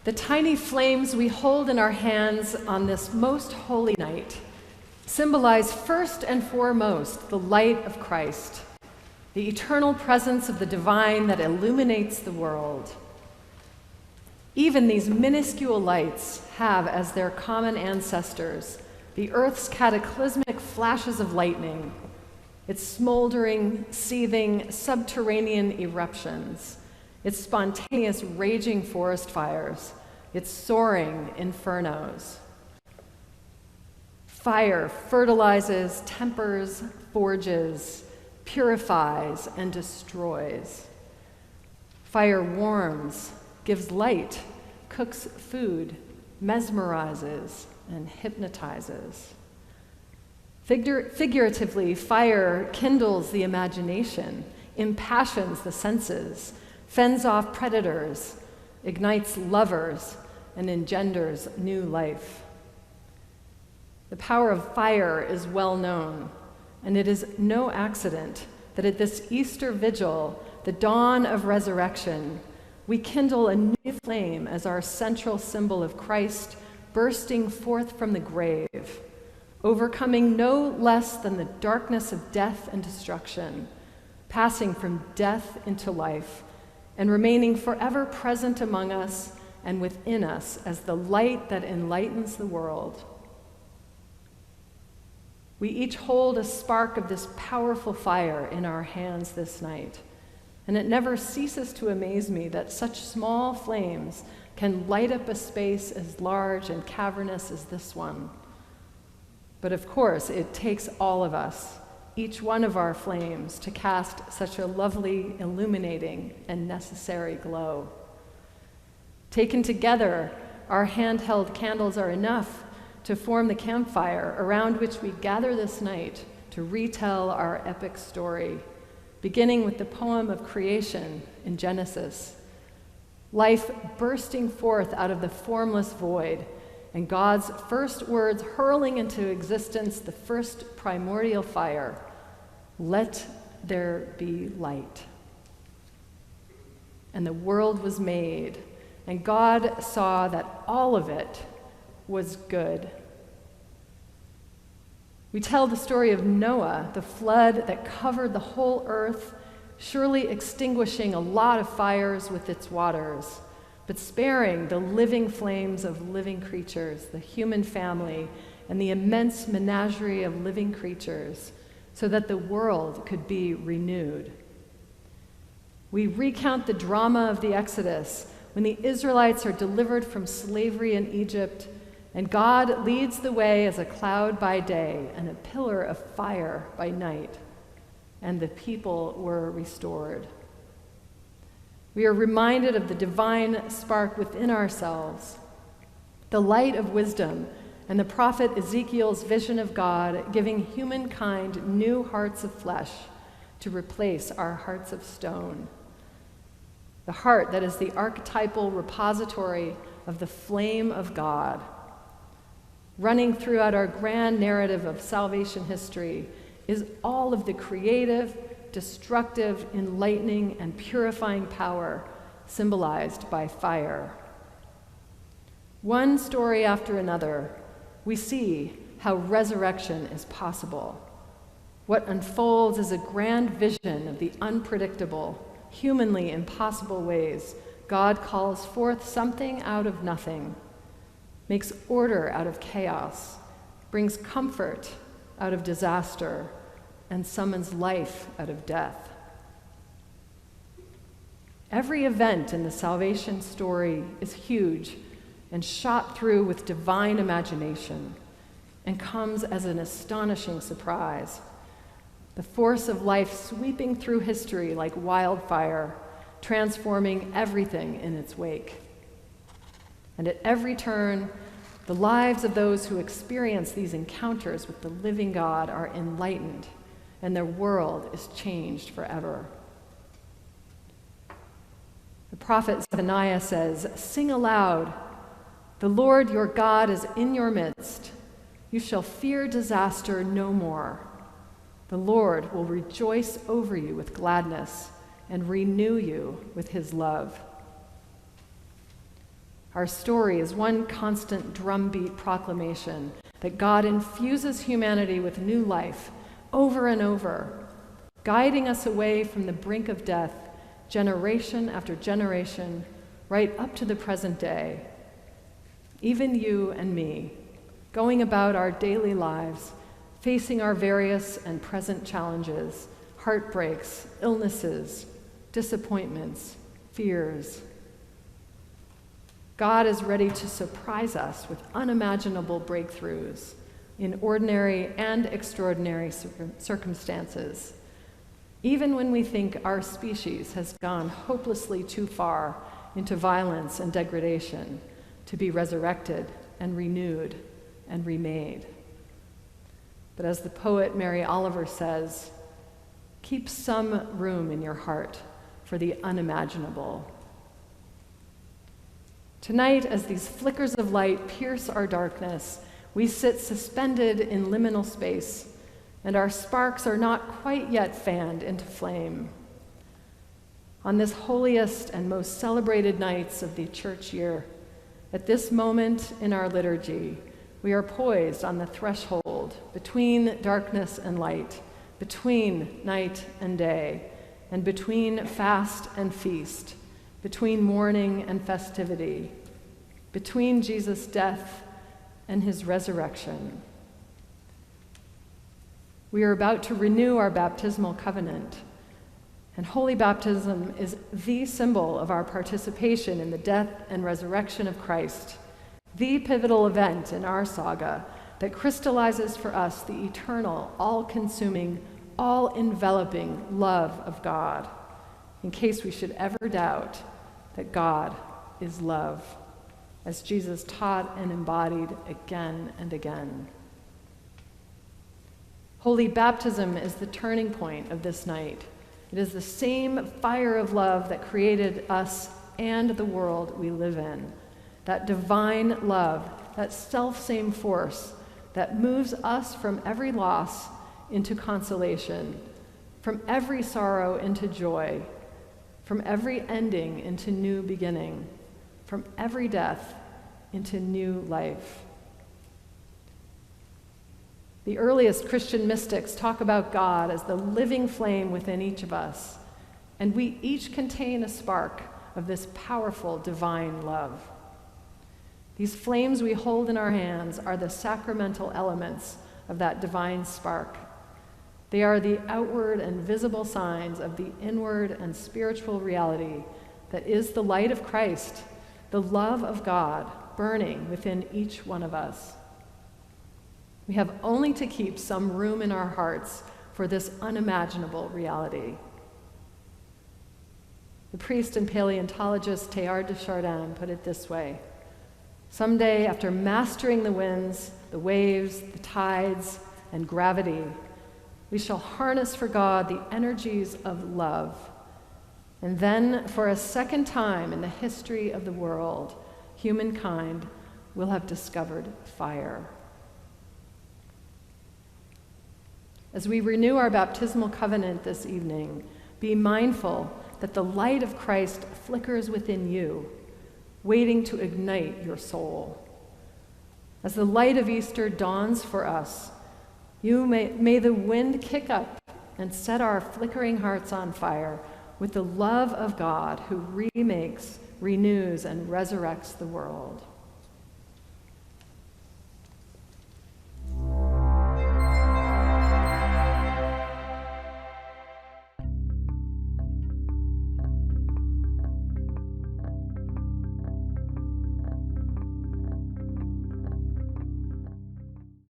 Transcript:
The tiny flames we hold in our hands on this most holy night symbolize first and foremost the light of Christ, the eternal presence of the divine that illuminates the world. Even these minuscule lights have as their common ancestors the earth's cataclysmic flashes of lightning, its smoldering, seething, subterranean eruptions, its spontaneous raging forest fires, its soaring infernos. Fire fertilizes, tempers, forges, purifies, and destroys. Fire warms, gives light, cooks food, mesmerizes, and hypnotizes. Figuratively, fire kindles the imagination, impassions the senses, fends off predators, ignites lovers, and engenders new life. The power of fire is well known, and it is no accident that at this Easter Vigil, the dawn of resurrection, we kindle a new flame as our central symbol of Christ bursting forth from the grave, overcoming no less than the darkness of death and destruction, passing from death into life, and remaining forever present among us and within us as the light that enlightens the world. We each hold a spark of this powerful fire in our hands this night, and it never ceases to amaze me that such small flames can light up a space as large and cavernous as this one. But of course, it takes all of us, each one of our flames, to cast such a lovely, illuminating, and necessary glow. Taken together, our handheld candles are enough to form the campfire around which we gather this night to retell our epic story, beginning with the poem of creation in Genesis. Life bursting forth out of the formless void, and God's first words hurling into existence the first primordial fire, "Let there be light." And the world was made, and God saw that all of it was good. We tell the story of Noah, the flood that covered the whole earth, surely extinguishing a lot of fires with its waters, but sparing the living flames of living creatures, the human family, and the immense menagerie of living creatures, so that the world could be renewed. We recount the drama of the Exodus when the Israelites are delivered from slavery in Egypt, and God leads the way as a cloud by day and a pillar of fire by night, and the people were restored. We are reminded of the divine spark within ourselves, the light of wisdom, and the prophet Ezekiel's vision of God giving humankind new hearts of flesh to replace our hearts of stone. The heart that is the archetypal repository of the flame of God. Running throughout our grand narrative of salvation history is all of the creative, destructive, enlightening, and purifying power symbolized by fire. One story after another, we see how resurrection is possible. What unfolds is a grand vision of the unpredictable, humanly impossible ways God calls forth something out of nothing, makes order out of chaos, brings comfort out of disaster, and summons life out of death. Every event in the salvation story is huge and shot through with divine imagination and comes as an astonishing surprise. The force of life sweeping through history like wildfire, transforming everything in its wake. And at every turn, the lives of those who experience these encounters with the living God are enlightened, and their world is changed forever. The prophet Zephaniah says, "Sing aloud, the Lord your God is in your midst. You shall fear disaster no more. The Lord will rejoice over you with gladness and renew you with his love." Our story is one constant drumbeat proclamation that God infuses humanity with new life over and over, guiding us away from the brink of death, generation after generation, right up to the present day. Even you and me, going about our daily lives, facing our various and present challenges, heartbreaks, illnesses, disappointments, fears. God is ready to surprise us with unimaginable breakthroughs in ordinary and extraordinary circumstances, even when we think our species has gone hopelessly too far into violence and degradation to be resurrected and renewed and remade. But as the poet Mary Oliver says, keep some room in your heart for the unimaginable. Tonight, as these flickers of light pierce our darkness, we sit suspended in liminal space, and our sparks are not quite yet fanned into flame. On this holiest and most celebrated nights of the church year, at this moment in our liturgy, we are poised on the threshold between darkness and light, between night and day, and between fast and feast, between mourning and festivity, between Jesus' death and his resurrection. We are about to renew our baptismal covenant, and holy baptism is the symbol of our participation in the death and resurrection of Christ, the pivotal event in our saga that crystallizes for us the eternal, all-consuming, all-enveloping love of God, in case we should ever doubt that God is love, as Jesus taught and embodied again and again. Holy baptism is the turning point of this night. It is the same fire of love that created us and the world we live in, that divine love, that self-same force that moves us from every loss into consolation, from every sorrow into joy, from every ending into new beginning, from every death into new life. The earliest Christian mystics talk about God as the living flame within each of us, and we each contain a spark of this powerful divine love. These flames we hold in our hands are the sacramental elements of that divine spark. They are the outward and visible signs of the inward and spiritual reality that is the light of Christ, the love of God burning within each one of us. We have only to keep some room in our hearts for this unimaginable reality. The priest and paleontologist Teilhard de Chardin put it this way: someday, after mastering the winds, the waves, the tides, and gravity, we shall harness for God the energies of love. And then, for a second time in the history of the world, humankind will have discovered fire. As we renew our baptismal covenant this evening, be mindful that the light of Christ flickers within you, waiting to ignite your soul. As the light of Easter dawns for us, may the wind kick up and set our flickering hearts on fire with the love of God who remakes, renews, and resurrects the world.